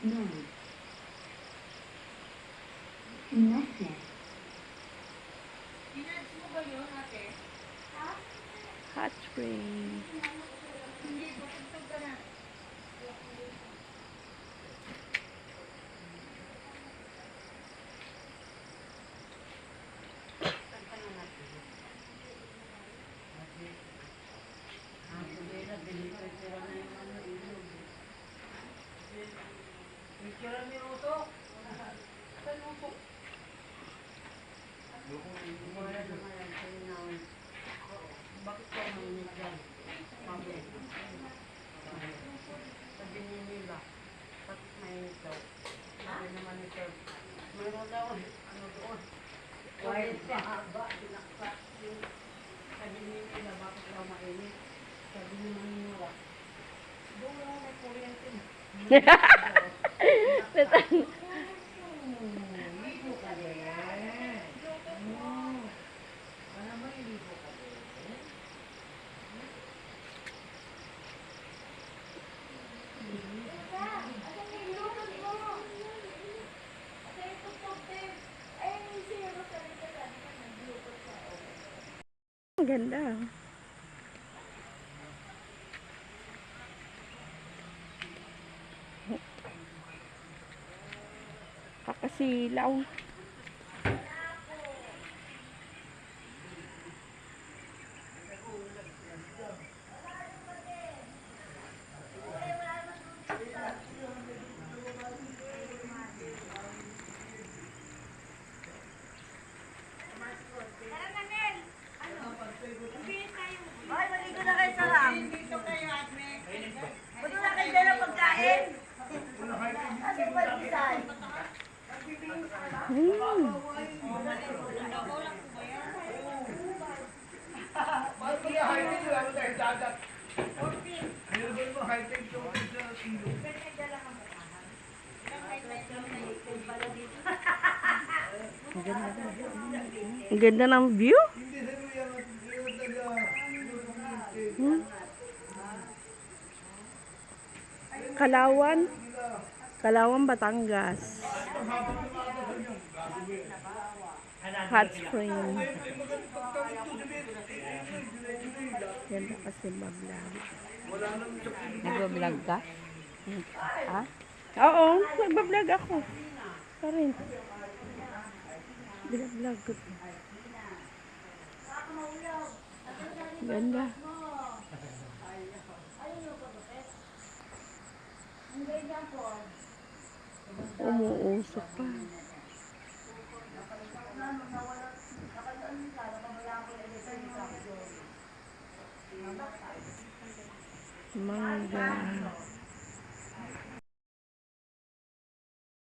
Mode. Message. Dinats mo ba yun, ate? Ha? Hot spring. Hindi, patugtog ka na. Bakit ka mainit dyan? Sabi. Sabi ni Mila, bakit mainit daw? Sabi naman ni Sir, mayroon daw, ano doon? Quiet pa haba, sinaksak. Sabi ni Mila, bakit daw mainit? Sabi ni Mila, doon lang may kuryente na. Ligo ka din. Ano ba yung ligo ka din? Ang ganda. Kakasilaw. Ay, maligo na kayo sa ram. Dito kayo, ate. Pwede na kayo dala pagkain. Ano ba design? Ang ganda ng view. Kalawan. Kalawan, Batangas. Hot spring. Ganda kasi bablog. Nag-vlog ka? Ha? Oo, nagbablog ako. Pa rin. Binablog ko. Ganda. Umuusok pa. Mangga.